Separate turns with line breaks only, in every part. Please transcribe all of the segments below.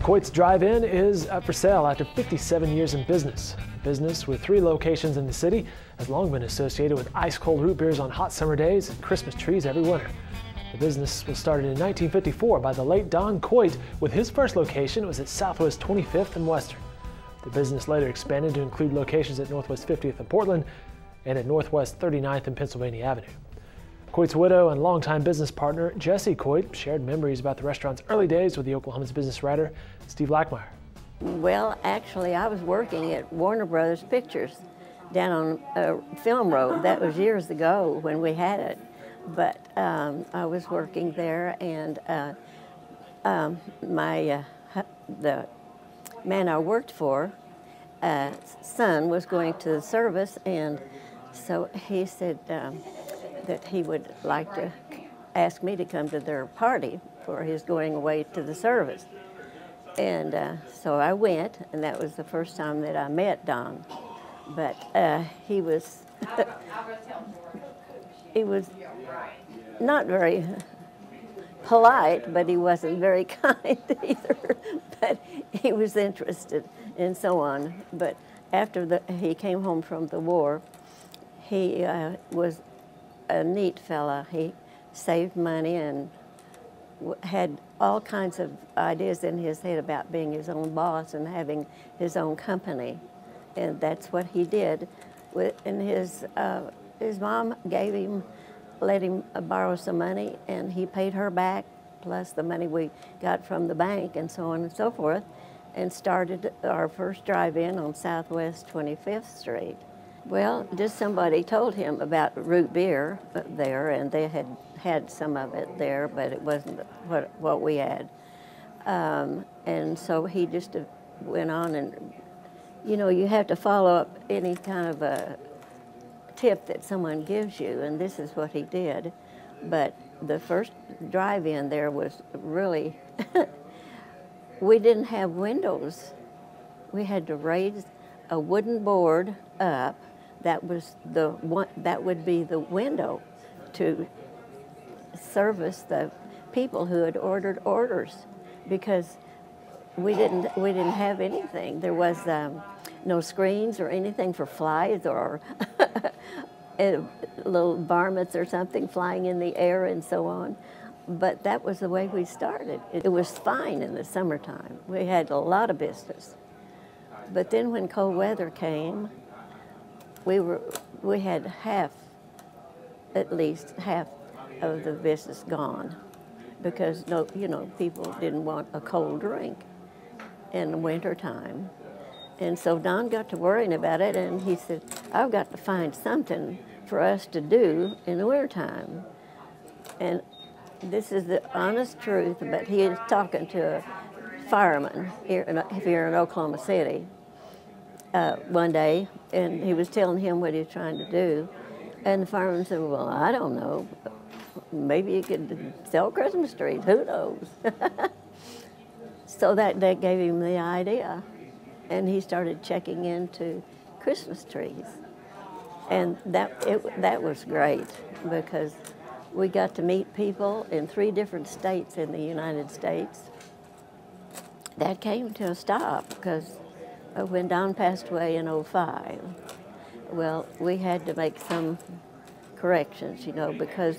Coit's Drive-In is up for sale after 57 years in business. The business, with 3 locations in the city, has long been associated with ice-cold root beers on hot summer days and Christmas trees every winter. The business was started in 1954 by the late Don Coit. With his first location, it was at Southwest 25th and Western. The business later expanded to include locations at Northwest 50th and Portland and at Northwest 39th and Pennsylvania Avenue. Coit's widow and longtime business partner, Jessie Coit, shared memories about the restaurant's early days with the Oklahoman's business writer, Steve Lackmeyer.
Well, actually, I was working at Warner Brothers Pictures down on Film Road. That was years ago when we had it. But I was working there, and the man I worked for, son was going to the service, and so he said that he would like to ask me to come to their party for his going away to the service. And so I went, and that was the first time that I met Don. But he was he was not very polite, but he wasn't very kind either. But he was interested and so on. But after he came home from the war, he was a neat fella. He saved money and had all kinds of ideas in his head about being his own boss and having his own company. And that's what he did. And his mom let him borrow some money, and he paid her back, plus the money we got from the bank and so on and so forth, and started our first drive-in on Southwest 25th Street. Well, just somebody told him about root beer there, and they had some of it there, but it wasn't what we had. And so he just went on, and you know, you have to follow up any kind of a tip that someone gives you, and this is what he did. But the first drive-in there was really, we didn't have windows. We had to raise a wooden board up. That was that would be the window to service the people who had ordered orders, because we didn't have anything. There was no screens or anything for flies or little varmints or something flying in the air and so on. But that was the way we started. It was fine in the summertime. We had a lot of business. But then when cold weather came, we had at least half of the business gone, because people didn't want a cold drink in the winter time. And so Don got to worrying about it, and he said, I've got to find something for us to do in the wintertime. And this is the honest truth, but he is talking to a fireman here in Oklahoma City one day, and he was telling him what he was trying to do. And the fireman said, well, I don't know. Maybe you could sell Christmas trees, who knows? So that gave him the idea. And he started checking into Christmas trees. And that was great, because we got to meet people in 3 different states in the United States. That came to a stop, because when Don passed away in '05, well, we had to make some corrections, because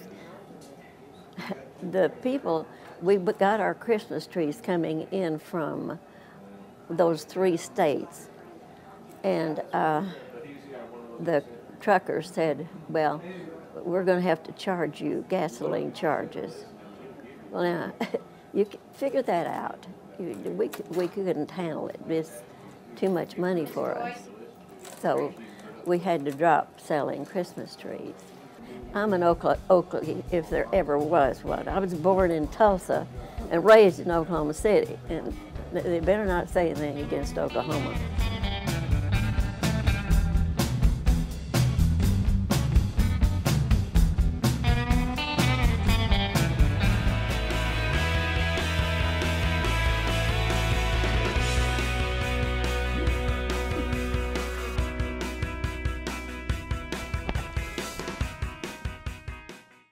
the people, we got our Christmas trees coming in from those 3 states, and the truckers said, well, we're going to have to charge you gasoline charges. Well, now, you figure that out. We couldn't handle it. It's too much money for us. So we had to drop selling Christmas trees. I'm an Oakley, if there ever was one. I was born in Tulsa and raised in Oklahoma City, and they better not say anything against Oklahoma.